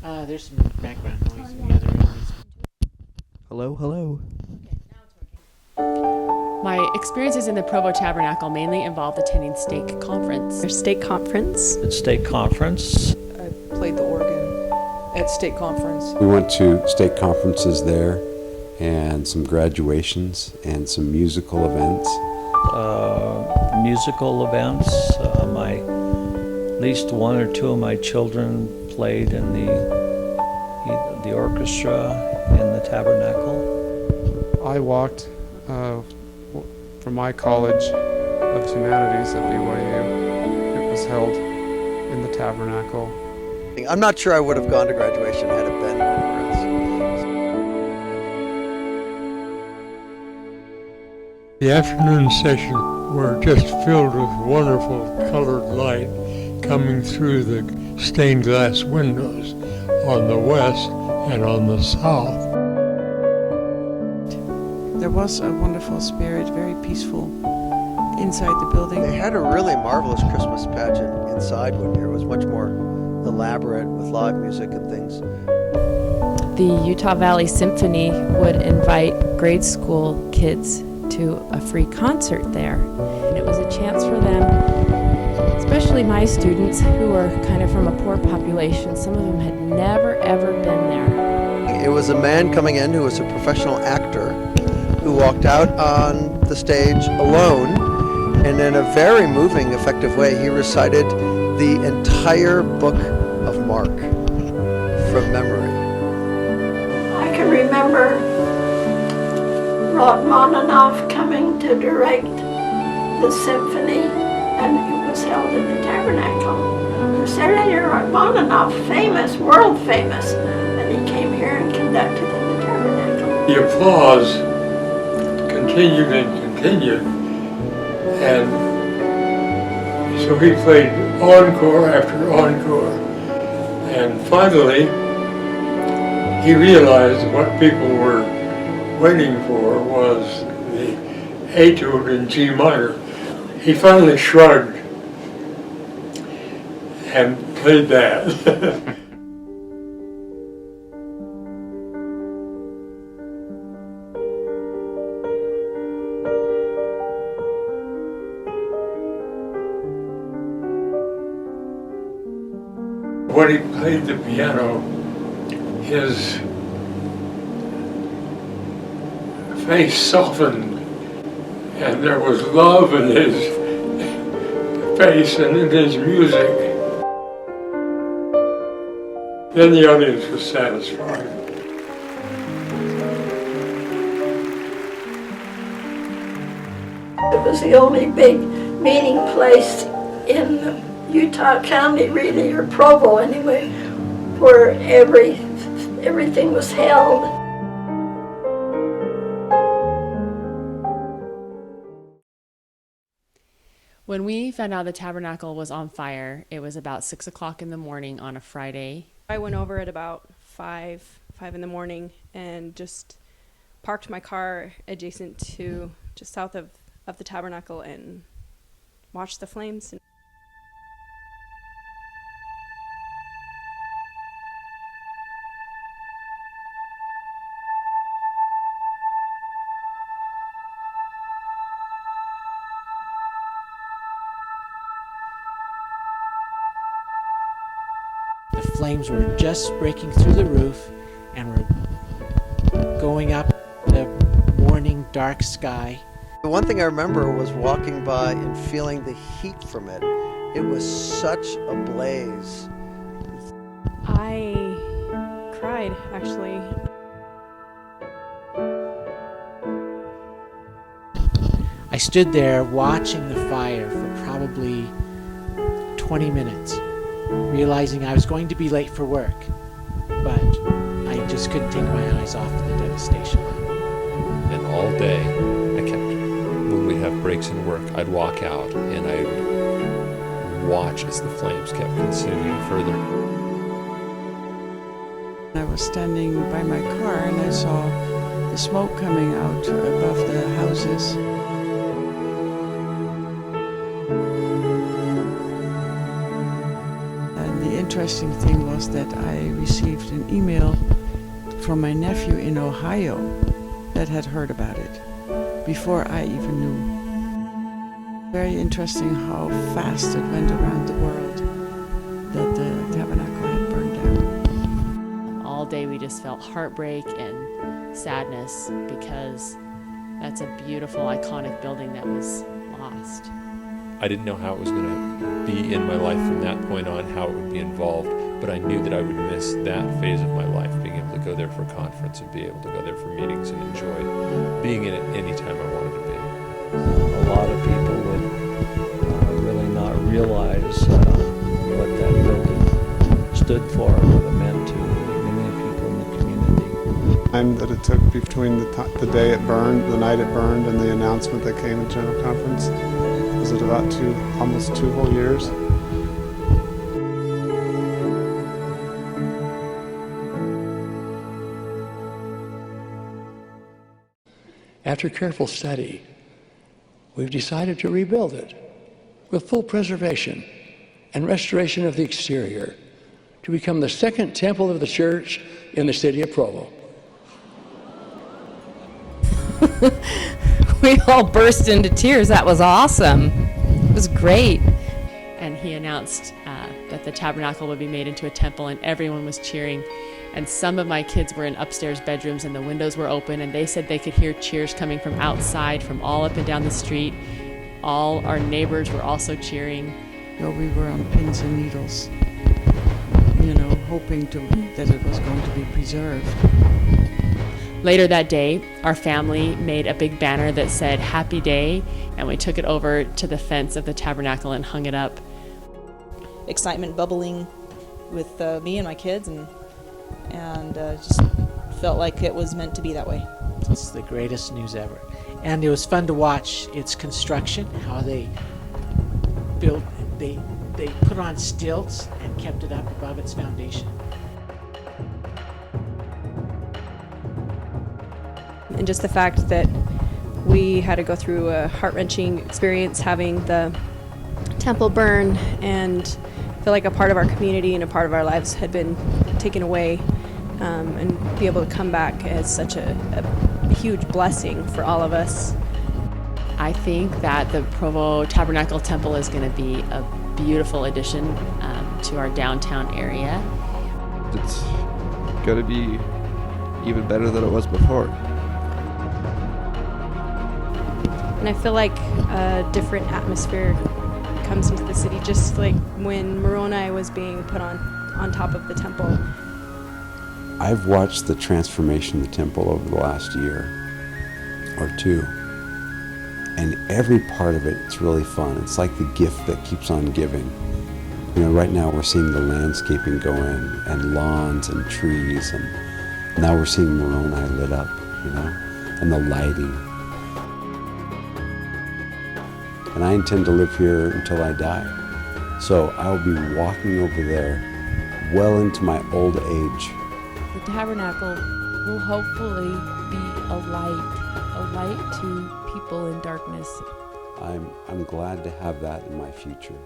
There's some background noise in the other room. Hello, hello. My experiences in the Provo Tabernacle mainly involved attending stake conference. There's stake conference. At stake conference. I played the organ at stake conference. We went to stake conferences there and some graduations and some musical events. Musical events. At least one or two of my children played in the orchestra in the tabernacle. I walked from my College of Humanities at BYU. It was held in the tabernacle. I'm not sure I would have gone to graduation had it been anywhere else. The afternoon sessions were just filled with wonderful colored light coming through the stained glass windows on the west and on the south. There was a wonderful spirit, very peaceful inside the building. They had a really marvelous Christmas pageant inside one year. It was much more elaborate with live music and things. The Utah Valley Symphony would invite grade school kids to a free concert there. And it was a chance for them, especially my students who were kind of from a poor population. Some of them had never ever been there. It was a man coming in who was a professional actor who walked out on the stage alone, and in a very moving, effective way, he recited the entire book of Mark from memory. I can remember Rachmaninoff coming to direct the symphony, and it was held in the tabernacle. Senator Rachmaninoff, famous, world famous, and he came here and conducted in the tabernacle. The applause continued and continued, and so he played encore after encore, and finally he realized what people were waiting for was the etude in G minor. He finally shrugged and played that. When he played the piano, his face softened, and there was love in his face and in his music. Then the audience was satisfied. It was the only big meeting place in Utah County, really, or Provo anyway, where everything was held. When we found out the tabernacle was on fire, it was about 6 o'clock in the morning on a Friday. I went over at about 5 in the morning and just parked my car adjacent to just south of the tabernacle and watched the flames. The flames were just breaking through the roof and were going up the morning dark sky. The one thing I remember was walking by and feeling the heat from it. It was such a blaze. I cried, actually. I stood there watching the fire for probably 20 minutes, realizing I was going to be late for work, but I just couldn't take my eyes off the devastation. And all day, when we have breaks in work, I'd walk out and I'd watch as the flames kept consuming further. I was standing by my car and I saw the smoke coming out above the houses. And the interesting thing was that I received an email from my nephew in Ohio that had heard about it before I even knew. Very interesting how fast it went around the world that the tabernacle had burned down. All day we just felt heartbreak and sadness because that's a beautiful, iconic building that was lost. I didn't know how it was going to be in my life from that point on, how it would be involved, but I knew that I would miss that phase of my life, being able to go there for a conference and be able to go there for meetings and enjoy being in it any time I wanted to be. A lot of people would really not realize what that building stood for, what it meant to many people in the community. Time that it took between the day it burned, the night it burned, and the announcement that came at General Conference, was it about almost 2 whole years? After careful study, we've decided to rebuild it with full preservation and restoration of the exterior to become the second temple of the church in the city of Provo. We all burst into tears. That was awesome. It was great. And he announced that the tabernacle would be made into a temple, and everyone was cheering. And some of my kids were in upstairs bedrooms, and the windows were open, and they said they could hear cheers coming from outside, from all up and down the street. All our neighbors were also cheering. We were on pins and needles, hoping that it was going to be preserved. Later that day, our family made a big banner that said "Happy Day," and we took it over to the fence of the tabernacle and hung it up. Excitement bubbling with me and my kids, and just felt like it was meant to be that way. It's the greatest news ever. And it was fun to watch its construction, how they built, they put on stilts and kept it up above its foundation. And just the fact that we had to go through a heart-wrenching experience having the temple burn, and feel like a part of our community and a part of our lives had been taken away, and be able to come back as such a huge blessing for all of us. I think that the Provo Tabernacle Temple is going to be a beautiful addition to our downtown area. It's going to be even better than it was before. And I feel like a different atmosphere comes into the city, just like when Moroni was being put on top of the temple. I've watched the transformation of the temple over the last year or two, and every part of it's really fun. It's like the gift that keeps on giving. Right now we're seeing the landscaping go in, and lawns and trees, and now we're seeing Moroni lit up, and the lighting. And I intend to live here until I die. So I'll be walking over there well into my old age. The tabernacle will hopefully be a light to people in darkness. I'm glad to have that in my future.